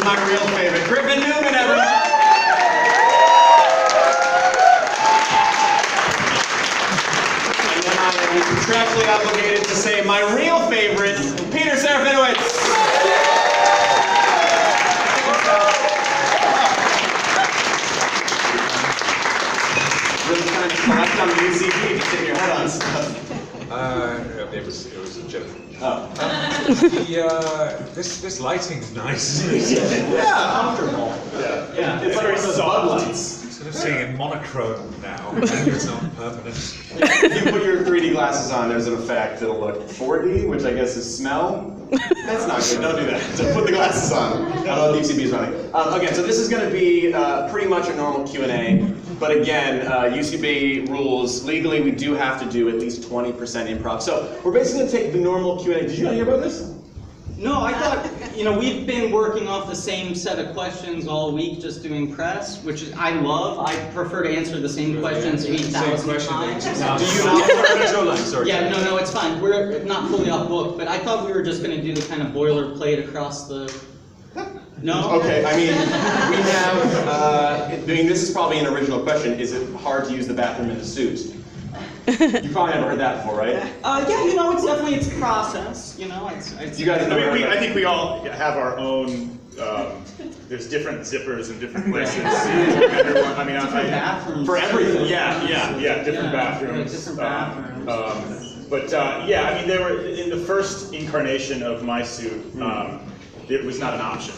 my real favorite, Griffin Newman, everyone. And then I am contractually obligated to say my real favorite, Peter Serafinowicz. Really trying to collect on the UCB, just hit your head on stuff. It was a joke. Oh. This lighting's nice, isn't it? Yeah, comfortable. Yeah, it's like one of those bug lights. Sort of seeing it monochrome now. It's not permanent. If you put your 3D glasses on, there's an effect that'll look 4D, which I guess is smell. That's not good. Don't do that. Don't put the glasses on. I don't know what the UCB is running. Again, so this is going to be pretty much a normal Q&A. But again, UCB rules, legally we do have to do at least 20% improv. So we're basically going to take the normal Q&A. Did you not hear about this? No, I thought, we've been working off the same set of questions all week, just doing press, which is, I love. I prefer to answer the same questions 8,000 times. Do you not? Sorry. Yeah, no, it's fine. We're not fully off book, but I thought we were just going to do the kind of boilerplate across the... No? Okay, I mean, we have, this is probably an original question, is it hard to use the bathroom in a suit? You probably never heard that before, right? Yeah, it's definitely its process, It's, You guys know I think we all have our own, there's different zippers in different places. Everyone, different bathrooms. For everything. Yeah, different bathrooms. Different bathrooms. They were, in the first incarnation of my suit, it was not an option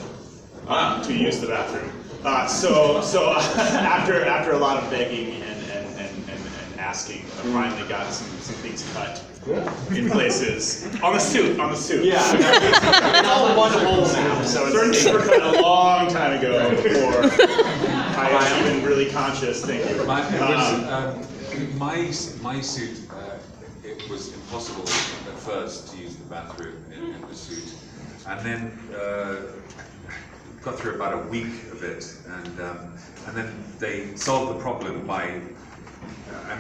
to use the bathroom. So after a lot of begging and asking, I finally got some things cut in places on the suit. Yeah, it's all one hole now. So certain things were cut a long time ago before I was even really conscious. Thank you. My suit, it was impossible at first to use the bathroom in the suit, and then got through about a week of it, and then they solved the problem by. I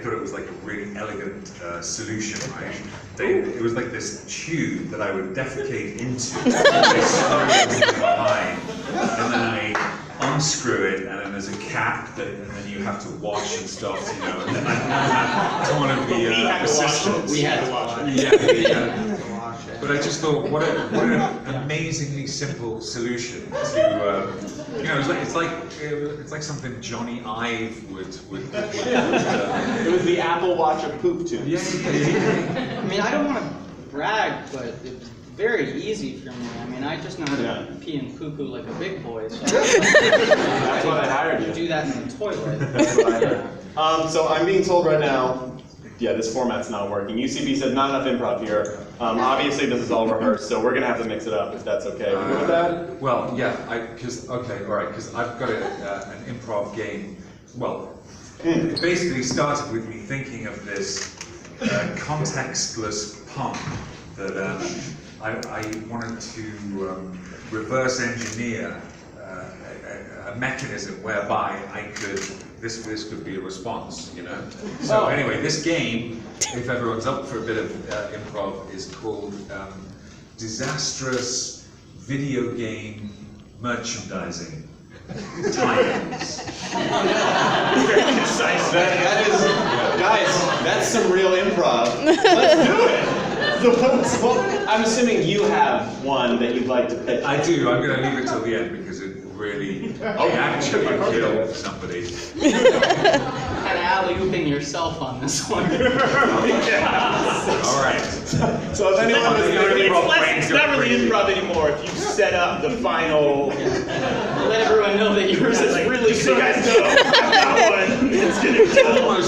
thought it was like a really elegant solution, right? It was like this tube that I would defecate into, behind, and then I unscrew it, and then there's a cap, and then you have to wash and stuff, and then I don't want to be assistant. We had to wash it. Yeah. But I just thought, what an amazingly simple solution to, it's like something Johnny Ive would It was the Apple Watch of poop tube. Yeah. I don't want to brag, but it was very easy for me. I just know how to pee and poo-poo like a big boy. So That's why I hired you. Do that in the toilet. That's what I heard. So I'm being told right now, this format's not working. UCB said not enough improv here. Obviously this is all rehearsed, so we're gonna have to mix it up if that's okay. We good with that? Well, yeah, because I've got an improv game. Well, it basically started with me thinking of this contextless pun that I wanted to reverse engineer a mechanism whereby I could. This could be a response, So anyway, this game, if everyone's up for a bit of improv, is called Disastrous Video Game Merchandising Tie-ins. That is, guys, that's some real improv. Let's do it. So, I'm assuming you have one that you'd like to pitch. I do. I'm going to leave it till the end because it really actually killed somebody. Kind of alley-ooping yourself on this one. All right. So if anyone was It's not really improv anymore if you set up the final. Let everyone know that yours is really so you guys know that one.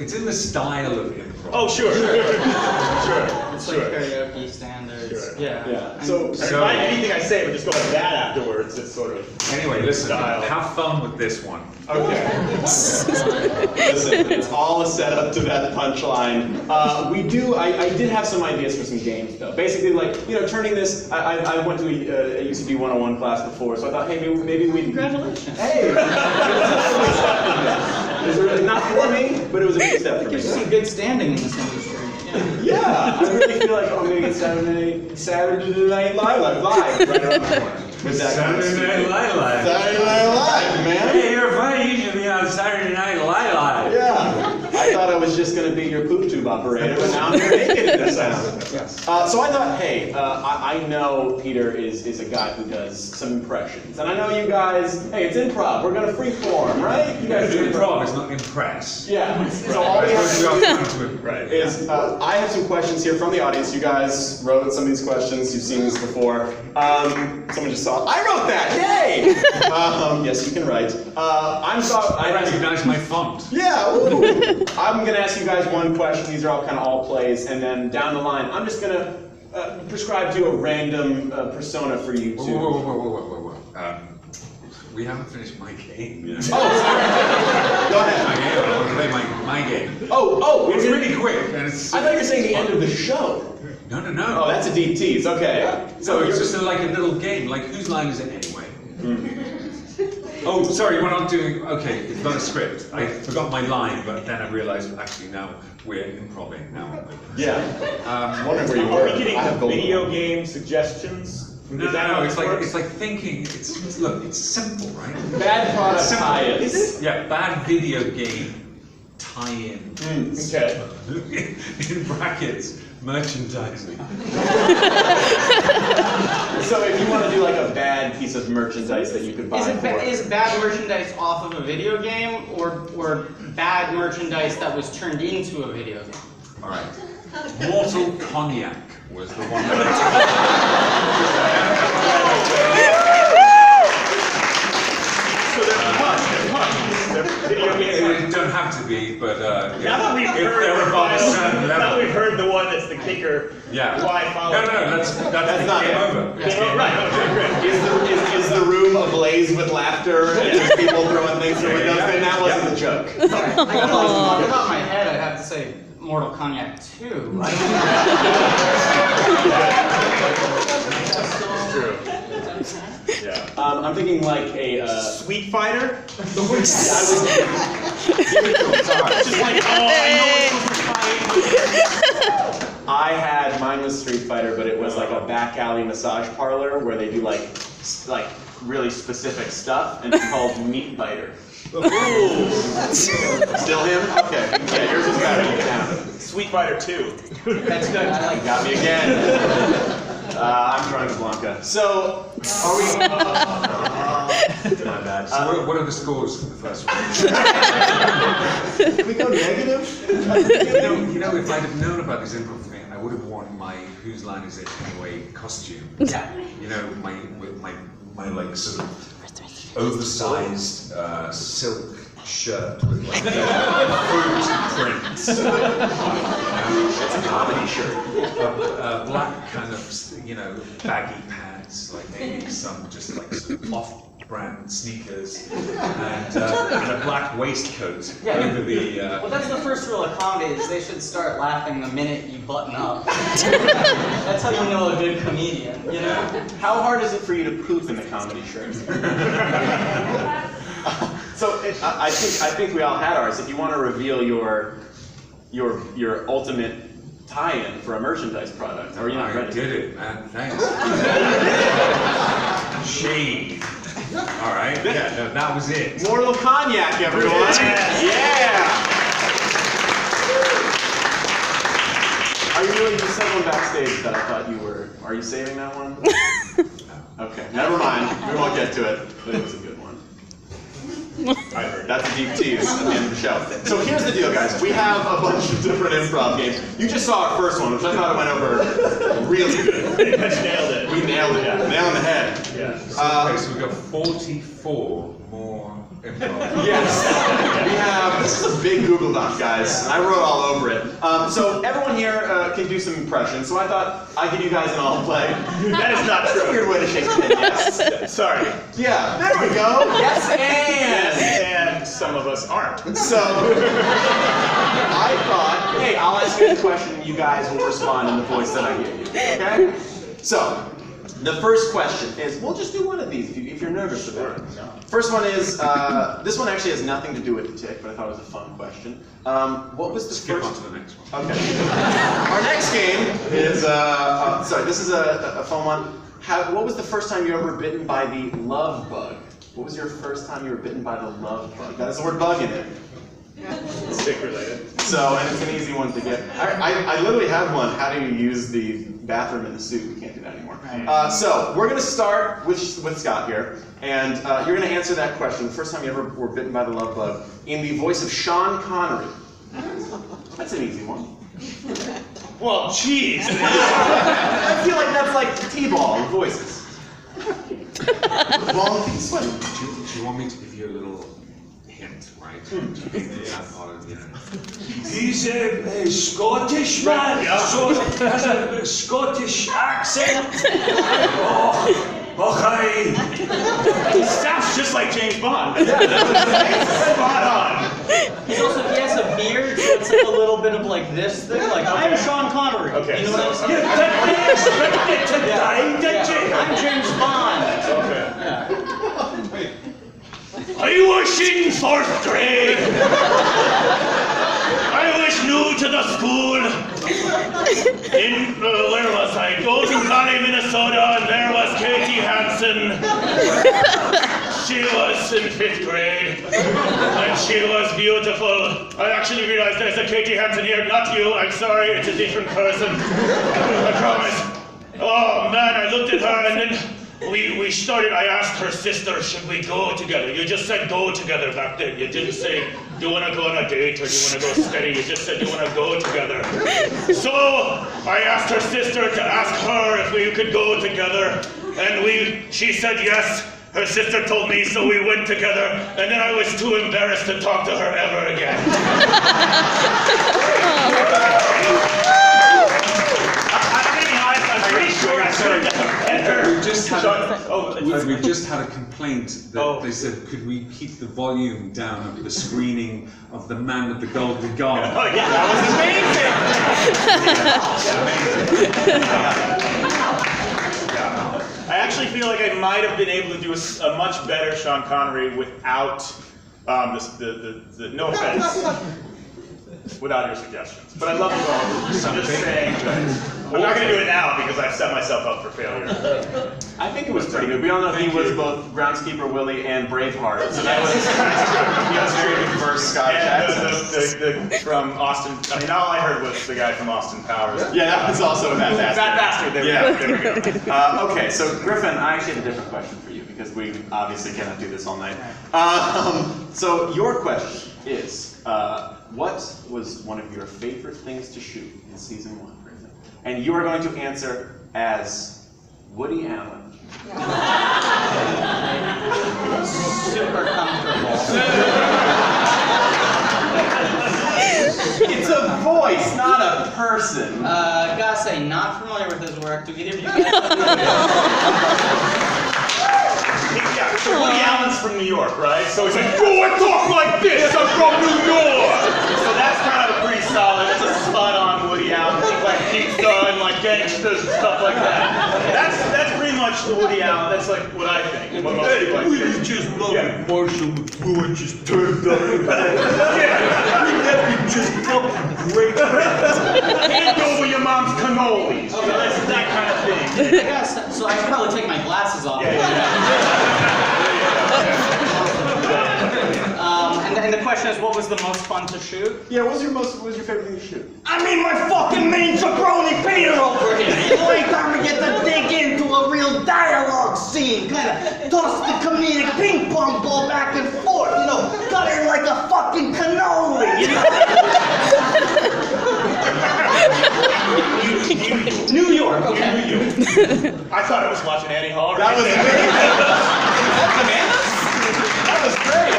It's in the style of improv. Oh, sure. It's like karaoke standards. Sure. Yeah. So anything I say would just go like that afterwards. It's sort of Anyway, listen, style. have fun with this one. Okay. Listen, it's all a setup to that punchline. I did have some ideas for some games though. Basically, turning this. I went to a UCB 101 class before, so I thought, hey, maybe we. Congratulations. Hey. was really not for me, but it was a big step for me. Gives you some good standing in this industry. Yeah, I really feel like I'm gonna get Saturday Night Live right around the corner. With that kind of Saturday Night Live. Saturday Night Live, man. Hey, you're funny. You should be on Saturday Night Live. Yeah, I thought I was just gonna be your poop tube operator, but now I'm gonna make it this time. So I thought, hey, I know Peter is a guy who does some impressions, and I know you guys. Hey, it's improv. We're gonna freeform, right? You guys It's do improv, it's not impress. Yeah. So all we have to do Right. is I have some questions here from the audience. You guys wrote some of these questions. You've seen this before. Someone just saw. I wrote that. Yay! Yes, you can write. I recognize my font. Yeah. Woo. I'm gonna ask you guys one question. These are all plays, and then down the line, I'm just gonna prescribe to you a random persona for you to. Whoa. We haven't finished my game yet. Oh, sorry. Go My ahead. game. I want to play my game. Oh, It's we're really quick, and it's. I thought you were saying the end of the show. No. Oh, that's a deep tease. Okay. So it's just like a little game. Like, whose line is it anyway? Oh, sorry, we're not doing. Okay, it's not a script. I forgot my line, but then I realized actually now we're improving now. Yeah. I'm wondering where you Are were. we getting I have gold. video game suggestions? No. It's like thinking. Look. It's simple, right? Bad product Simple. tie-ins. Yeah, bad video game tie-in. Okay. In brackets, merchandising. So if you want to do like a bad piece of merchandise that you could buy Is bad merchandise off of a video game, or bad merchandise that was turned into a video game? All right. Mortal Cognac was the one that So they're video games. It don't have to be, but Now that we've if heard they're the above a final- certain now that level. we've heard the one that's the kicker. Yeah. Why follow? No, that's not game it. over. It's game Right. over. Okay. Great. Is the room ablaze with laughter and there's people throwing things through windows? Then that wasn't the joke. I guess off the top of my head, I'd have to say Mortal Cognac 2. It's true. Yeah. I'm thinking like a. Sweet Fighter. Just like I had mine was Street Fighter, but it was like a back alley massage parlor where they do like really specific stuff, and it's called Meat Biter. Ooh. Still him? Okay. Yeah, yours is better. You can have it. Sweet Fighter 2. That's good. I like Got me again. I'm trying to Blanca. So, are we? My bad. So what are the scores for the first one? Can we go negative? You know, if I'd have known about this improv thing, I would have worn my "Whose Line Is It Anyway" costume. Yeah. You know, my like sort of oversized silk shirt with like fruit prints. It's a comedy shirt. Black kind of, baggy pants, like maybe some just like sort of off-brand sneakers, and a black waistcoat over the. Well, that's the first rule of comedy, is they should start laughing the minute you button up. That's how you know a good comedian, you know? How hard is it for you to poop in the comedy shirt? So I think we all had ours. If you want to reveal your ultimate tie-in for a merchandise product, are you not I ready? did it, man. Thanks. Shade. All right. Yeah, no, that was it. Mortal Cognac, everyone! Yeah! Are you really? You said one backstage that I thought you were. Are you saving that one? Okay, never mind. We won't get to it. But it was a good one. I heard. That's a deep tease at the end of the show. So here's the deal, guys. We have a bunch of different improv games. You just saw our first one, which I thought it went over really good. Pretty much nailed it. We nailed it. Nail in the head. Yeah. Okay, so we've got 44 more improv. Yes, we have. This is a big Google Doc, guys. And I wrote all over it. So everyone here can do some impressions. So I thought I'd give you guys an all play. That is not That's a true. weird way to shake your head. Yes. Sorry. Yeah. There we go. Yes, And some of us aren't. So I thought, hey, I'll ask you the question. You guys will respond in the voice that I give you. Okay? So The first question is, we'll just do one of these if you're nervous about it. No. First one is, this one actually has nothing to do with the tick, but I thought it was a fun question. What was the Skip on first... to the next one. Okay. Our next game is, sorry, this is a fun one. What was the first time you were ever bitten by the love bug? What was your first time you were bitten by the love bug? That has the word bug in it. Stick related. So, and it's an easy one to get. I literally have one. How do you use the bathroom in the suit? We can't do that anymore. So, we're going to start with Scott here. And you're going to answer that question. The first time you ever were bitten by the love bug in the voice of Sean Connery. That's an easy one. Well, jeez. I feel like that's like T-ball in voices. Ball and sweating. Do you want me to give you a little hint, right? He's a Scottish man, so has a Scottish accent. Okay. Sounds just like James Bond. Spot on. He's also, he has a beard, so it's like a little bit of like this thing, like, I'm Sean Connery. Okay, You know what I'm saying? You didn't expect it to die, did you? I'm James Bond. Okay. I was in 4th grade. I was new to the school. Where was I? Golden Valley, Minnesota, and there was Katie Hansen. She was in 5th grade, and she was beautiful. I actually realized there's a Katie Hansen here, not you. I'm sorry, it's a different person. I promise. Oh man, I looked at her, and then we started. I asked her sister, should we go together? You just said go together back then. You didn't say, do you want to go on a date or do you want to go steady? You just said, do you want to go together? So I asked her sister to ask her if we could go together, and she said yes. Her sister told me, so we went together, and then I was too embarrassed to talk to her ever again. I'm pretty sure I said that. We just had a complaint that they said, could we keep the volume down of the screening of The Man with the Golden Gun? Oh yeah, that was amazing. I actually feel like I might have been able to do a much better Sean Connery without the no offense, without your suggestions. But I love you all. I'm just saying that I'm not going to do it now because I've set myself up for failure. I think it was pretty good. We all know he was both Groundskeeper Willie and Braveheart, so that was he has very diverse Scottish accents. And from Austin. I mean, all I heard was the guy from Austin Powers. Yeah, that was also Fat Bastard. Fat Bastard. There we go. Okay, so Griffin, I actually have a different question for you because we obviously cannot do this all night. So your question is, what was one of your favorite things to shoot in season 1, Griffin? And you are going to answer as Woody Allen. Super comfortable. It's a voice, not a person. Gotta say, not familiar with his work. Do either of you guys? Yeah, so Woody Allen's from New York, right? So he's like, oh, I talk like this, I'm from New York! So that's kind of a pretty solid, it's a spot-on Woody Allen, like pizza and like gangsters and stuff like that. That's pretty much the Woody Allen, that's like what I think. What most people like. We just love it. Marshall McLuhan just turned up. Yeah. Just fucking great. Hand over your mom's cannolis. So that's that kind of thing. Yes, so I should probably take my glasses off. And the question is, what was the most fun to shoot? Yeah, what was your favorite thing to shoot? I mean, my fucking main jabroni Peter over here. You know, anytime we get to dig into a real dialogue scene, kind of toss the comedic ping pong ball back and forth, you know, cut it like a fucking cannoli, you know? New York, okay. I thought I was watching Annie Hall. That was amazing. That was great.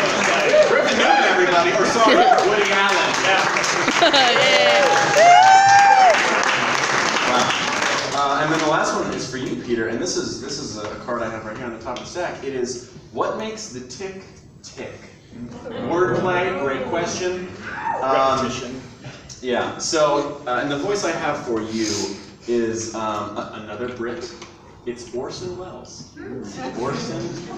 Griffin Newman, everybody. Or sorry, Woody Allen. Wow. And then the last one is for you, Peter. And this is a card I have right here on the top of the stack. It is, what makes the tick tick? Wordplay, great question. Repetition. Yeah, so, and the voice I have for you is another Brit It's Orson Welles. Orson Welles.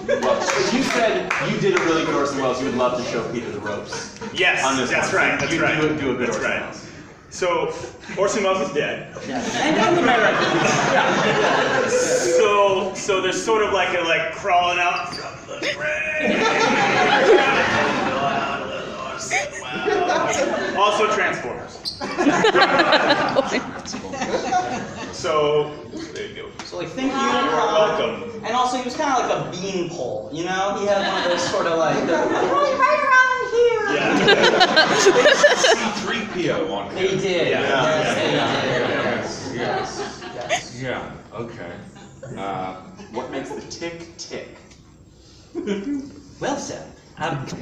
But you said you did a really good Orson Welles. You would love to show Peter the ropes. Yes, On this that's one. right. That's You right. do a good That's Orson right. Welles. So Orson Welles is dead. And American. So there's sort of like a crawling out from the grave. Also Transformers. So there you go. So like think You're Unicron. welcome. And also he was kind of like a beanpole, you know? He had one of those sort of like, right around here. Yeah. C-3PO on They here. did. Yeah. Yes, they did. Yes. Yes. Yeah, okay. What makes the tick tick? Well, sir, I don't know,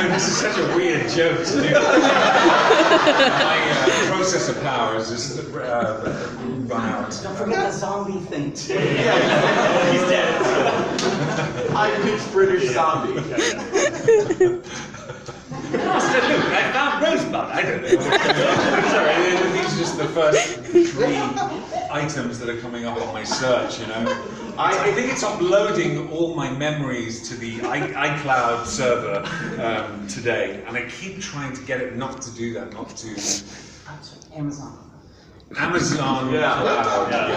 this is such a weird joke to do. My processor power is just run out. don't forget the zombie thing too. He's dead. High-pitched British zombie. I found Rosebud, I don't know. Sorry, these are just the first 3 items that are coming up on my search, you know. I think it's uploading all my memories to the iCloud server today, and I keep trying to get it not to do that, not to... Amazon. Amazon Yeah. Cloud. Yeah.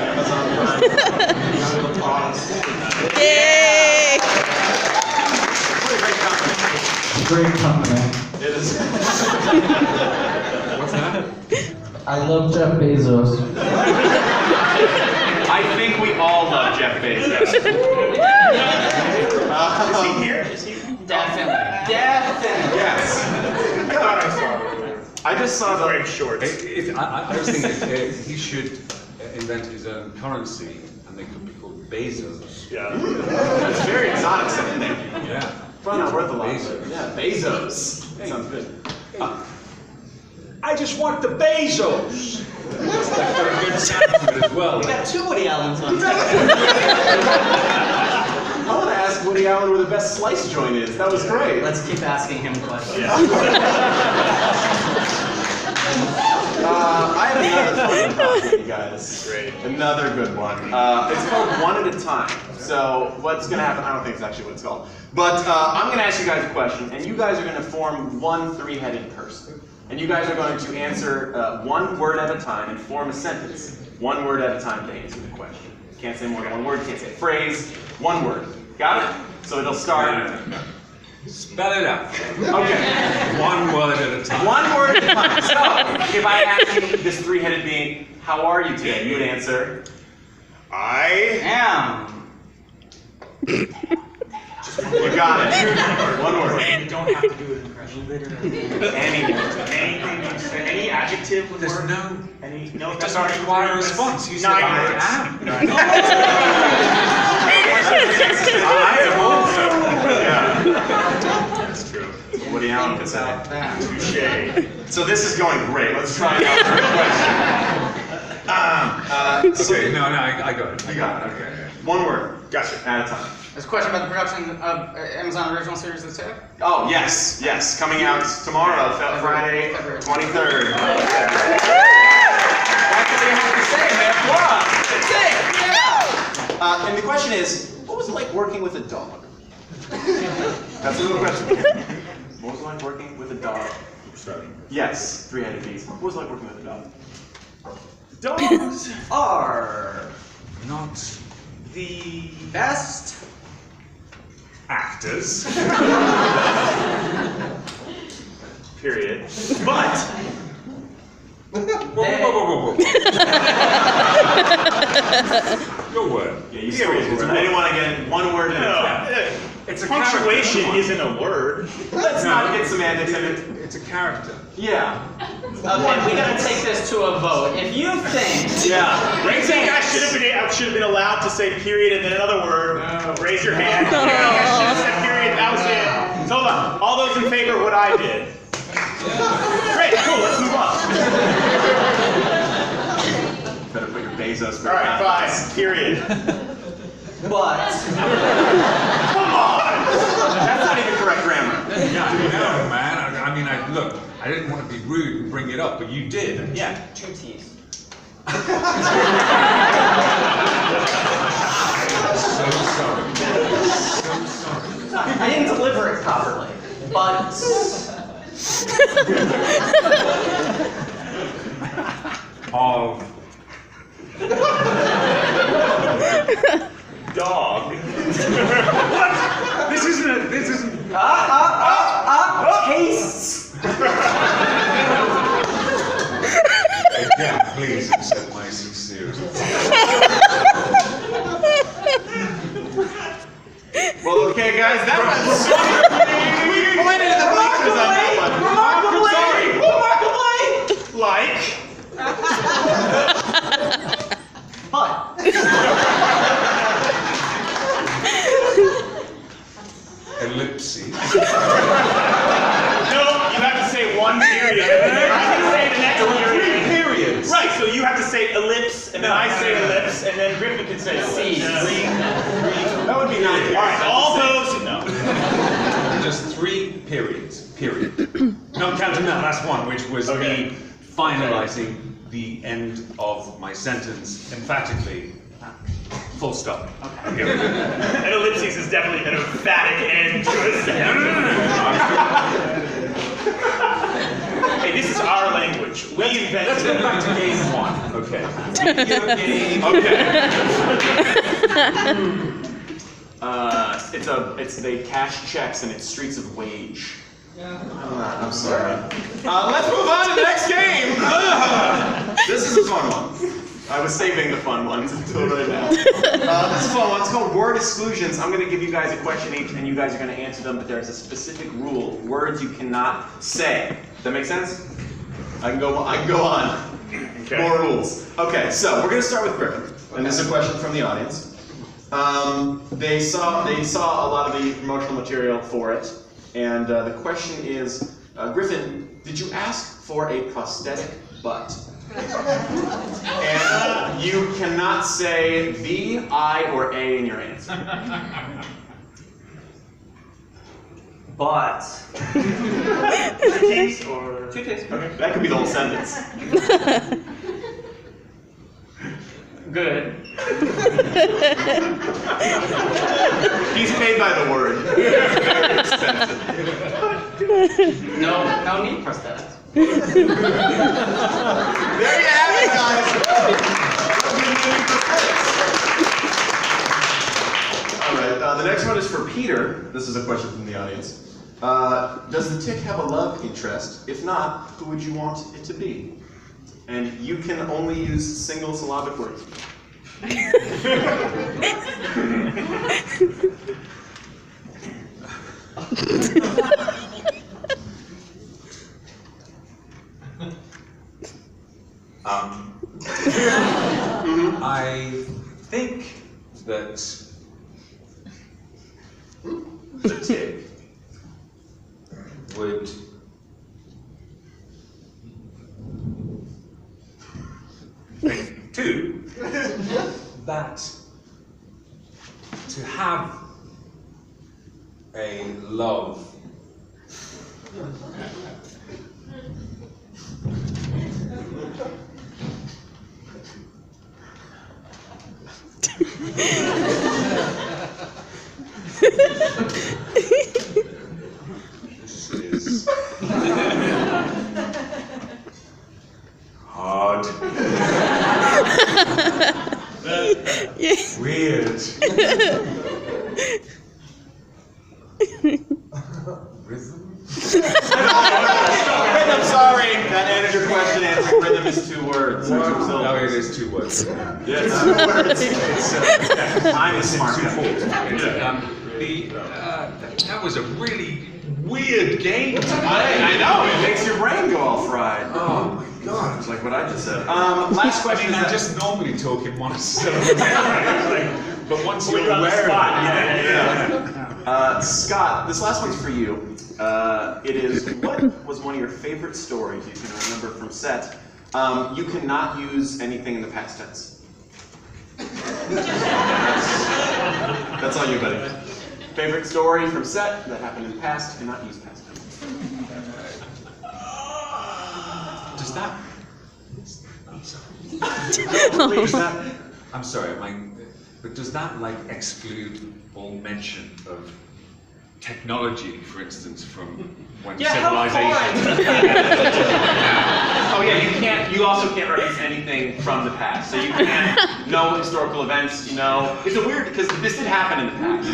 Yay! What a great company. Great company. It is. What's that? I love Jeff Bezos. I think we all love Jeff Bezos. Is he here? Is he? Definitely. Definitely. Yes. I thought I saw him. I just saw He's the. wearing shorts. I was thinking he should invent his own currency, and they could be called Bezos. Yeah. It's very exotic sounding. Yeah. Probably not worth a lot. Bezos. Yeah, Bezos. Sounds good. I just want the Bezos. That's got a good sound to it as well. We got 2 Woody Allens on. I want to ask Woody Allen where the best slice joint is. That was great. Let's keep asking him questions. I have another fun one for you guys. Great. Another good one. It's called One at a Time. So what's going to happen, I don't think it's actually what it's called. But I'm going to ask you guys a question, and you guys are going to form one 3-headed person. And you guys are going to answer one word at a time and form a sentence. One word at a time to answer the question. Can't say more than one word, can't say a phrase, one word. Got it? So it'll start. No. Spell it out. Okay. One word at a time. One word at a time. So, if I asked you, this 3-headed being, how are you today? You would answer, I Damn. you got it. One word. You don't have to do an impression. Literally. Anything. any adjective would There's work. no. Any no. It doesn't require a response. You said I am. I am also. That's true. Woody Allen could say. Touche. So this is going great. Let's try another question. Okay, no, I got it. You got it. Okay. One word. Gotcha. At a time. There's a question about the production of Amazon original series The Tick. Oh, yes, yes. Coming out tomorrow, Friday, 23rd. That's all you have to say, man. Wow. The Tick. Yeah. And the question is, what was it like working with a dog? That's a little question. What was it like working with a dog? Yes, 3-headed beast. What was it like working with a dog? Dogs Are Not the best. actors. period. But Whoa. Your word. Yeah, you squeezed it. I didn't want to get in one word in a time. It's a punctuation character. isn't a word. Let's not get semantics in it. It's a character. Yeah. Okay, we gotta take this to a vote. If you think, Yeah. You think I should have been allowed to say period and then another word? Raise your hand. You think I should have said period? That was it. So hold on. All those in favor of what I did. Great. Cool. Let's move on. Better put your Bezos. All right. Fine. Period. but Come on. That's not even correct grammar. Yeah, I know, man. I mean, look, I didn't want to be rude and bring it up, but you did. Yeah. 2 T's. sorry. So sorry. I didn't deliver it properly, but Of Dog. this isn't. tastes. Again, please accept my sincerity. Well, okay, guys, that was we pointed at the bleachers on that one. Remarkably. Like. But. Ellipses. No, you have to say one period. I can say the next period. Periods. Right, so you have to say ellipse, and then I say ellipse, and then Griffin can say ellipse. That would be nice. All right, all those. No. Just 3 periods. Period. Not counting that last one, which was me finalizing the end of my sentence emphatically. Full stop. Okay. An ellipses is definitely an emphatic end to a sentence. Hey, this is our language. We invented Let's go it. back to game 1. Okay. It's they cash checks and it's Streets of Wage. I'm sorry. Let's move on to the next game. This is a fun one. I was saving the fun ones until right now. This is a fun one. It's called word exclusions. I'm going to give you guys a question each, and you guys are going to answer them. But there's a specific rule: words you cannot say. Does that make sense? I can go on. Okay. More rules. Okay, so we're going to start with Griffin, and this is a question from the audience. They saw a lot of the promotional material for it, and the question is, Griffin, did you ask for a prosthetic butt? And you cannot say the, I, or a in your answer. But. Teeth or... Two tastes. Okay, that could be the whole sentence. Good. He's paid by the word. Very expensive. No need prosthetics. There you have it, guys. All right, the next one is for Peter. This is a question from the audience. Does the tick have a love interest? If not, who would you want it to be? And you can only use single syllabic words. I think that the tick would think too that to have a love this is hard. Weird. Rhythm? I'm sorry, that answered your question. Answering rhythm is 2 words. Or 2 syllables. No, it is 2 words. Yes, 2 words. Time is smart. That was a really weird game. I know, it makes your brain go all fried. Oh my god. It's like what I just said. Last question. I just normally talk in monosyllables. But once When you're you're on the aware spot, of it, Yeah. Scott, this last one's for you. It is, what was one of your favorite stories you can remember from set? You cannot use anything in the past tense. That's all you, buddy. Favorite story from set that happened in the past, cannot use past tense. Does that? Please, that. I'm sorry. But does that like exclude all mention of technology, for instance, from when civilization? Oh yeah, you also can't reference anything from the past. So you can't, no historical events, It's a weird, because this did happen in the past.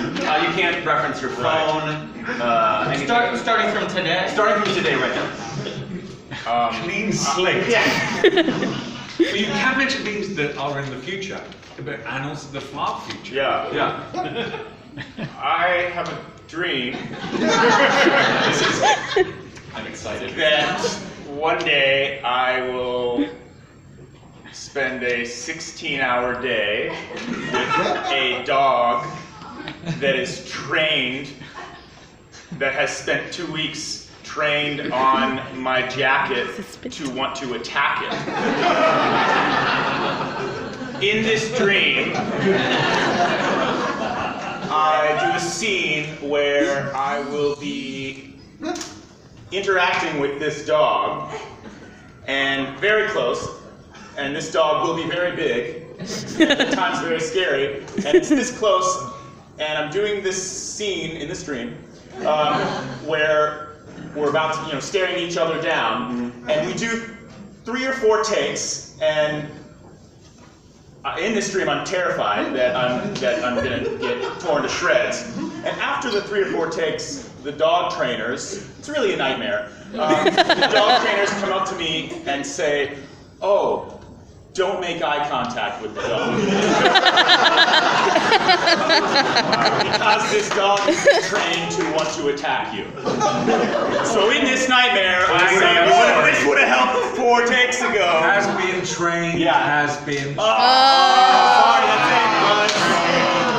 You can't reference your phone, anything. Starting from today? Starting from today right now. Clean slate. Yeah. But you can mention things that are in the future, and also the far future. Yeah. I have a dream I'm excited. that one day I will spend a 16-hour day with a dog that is trained, that has spent 2 weeks trained on my jacket to want to attack it. In this dream, I do a scene where I will be interacting with this dog, and very close, and this dog will be very big, and at times very scary, and it's this close, and I'm doing this scene in this dream where we're about to, staring each other down, and we do 3 or 4 takes, and in this dream, I'm terrified that I'm gonna get torn to shreds. And after the 3 or 4 takes, the dog trainers, it's really a nightmare. The dog trainers come up to me and say, "Oh, don't make eye contact with the dog." Because this dog is trained to want to attack you. So in this nightmare, I say, this would have helped 4 takes ago. Has been trained. Yeah. Has been. Sorry, that's it.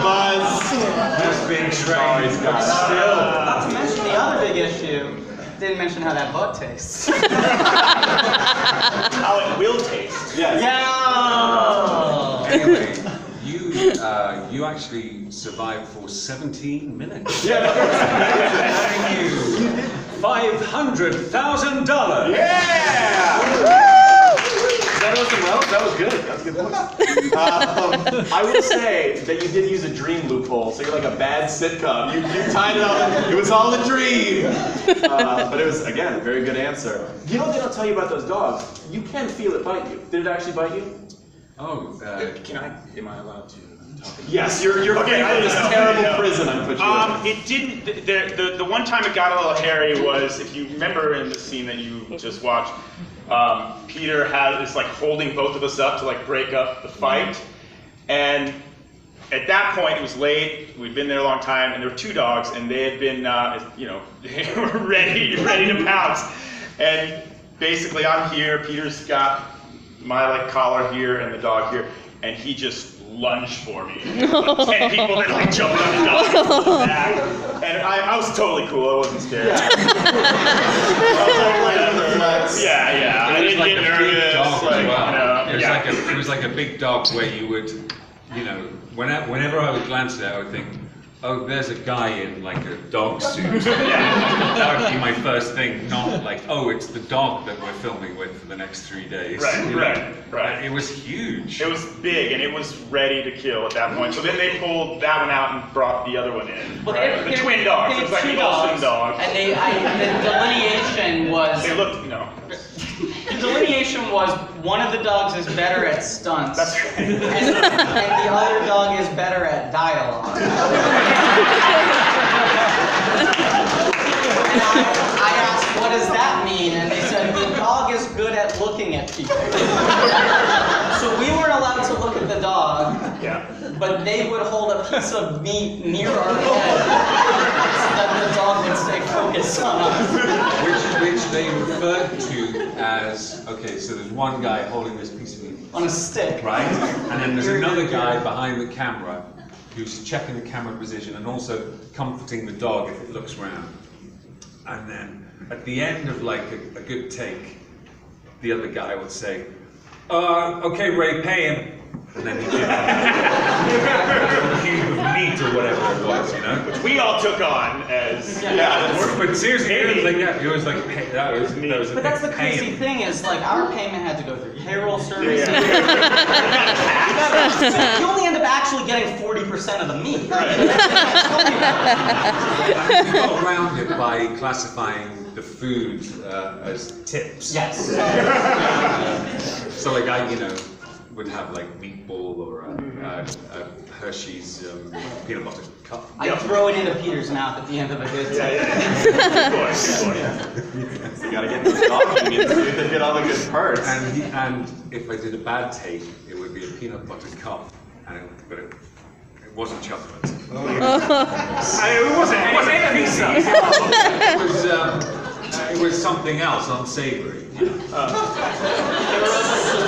Buzz. Has been trained. But still. Not to mention the other big issue, didn't mention how that bug tastes. How it will taste. Yes. Yeah! Anyway, you actually survived for 17 minutes. Yeah. Thank you. $500,000. Yeah! That was good. That was good points. I will say that you did use a dream loophole, so you're like a bad sitcom. You tied it up. It was all a dream. But it was, again, a very good answer. You know what they don't tell you about those dogs? You can feel it bite you. Did it actually bite you? Oh, Am I allowed to talk? Yes, you're Okay, free from this I terrible know. prison I put you in. It didn't. The one time it got a little hairy was, if you remember in the scene that you just watched, Peter is like holding both of us up to like break up the fight, and at that point it was late. We'd been there a long time, and there were 2 dogs, and they had been, they were ready to pounce. And basically, I'm here. Peter's got my like collar here and the dog here, and he just lunged for me. 10 people that like jumped on the dog and pulled back. And I was totally cool. I wasn't scared. I was like, whatever. Yeah. I didn't get nervous. It was like a big dog where you would, whenever I would glance at it, I would think, oh, there's a guy in like a dog suit. That would be my first thing, not like, oh, it's the dog that we're filming with for the next 3 days. Right. It was huge. It was big, and it was ready to kill at that point. So then they pulled that one out and brought the other one in. Well, The twin dogs. They It was like had 2 the Olsen dogs, dogs. and the delineation was. They looked, The delineation was one of the dogs is better at stunts, That's right. and the other dog is better at dialogue. And I asked, what does that mean? And they said, the dog is good at looking at people. So we weren't allowed to look at the dog, but they would hold a piece of meat near our head so that the dog would stay focused on us. Which they referred to as, okay, so there's one guy holding this piece of meat. On a stick. Right? And then there's another guy behind the camera who's checking the camera position and also comforting the dog if it looks round. And then at the end of like a good take, the other guy would say, okay, Ray, pay him. And then he'd give him a cube of meat meat or whatever it was, you know. We all took on as But seriously, it was like that was like that was a But that's the big crazy pain. thing is like our payment had to go through payroll services. Yeah. You only end up actually getting 40% of the meat. We got around it by classifying the food as tips. Yes. So like I, would have like meatball or a Hershey's peanut butter cup. I throw it into Peter's mouth at the end of a good day. Good boy. You gotta get those dog unions, dude. They get all the good parts. And if I did a bad take, it would be a peanut butter cup, but it wasn't chocolate. It wasn't pizza. It was something else, unsavory.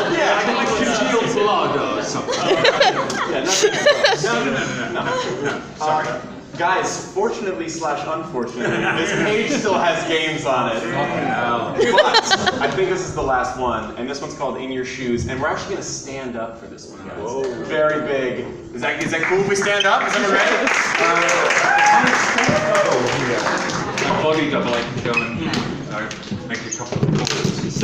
Yeah, Like congealed blood or something. No. Sorry. Guys, fortunately / unfortunately, this page still has games on it. Fucking hell. But I think this is the last one, and this one's called In Your Shoes, and we're actually gonna stand up for this one, guys. Whoa. Very big. Is that cool if we stand up? Is everyone ready? My body double, I can go and make a couple of calls.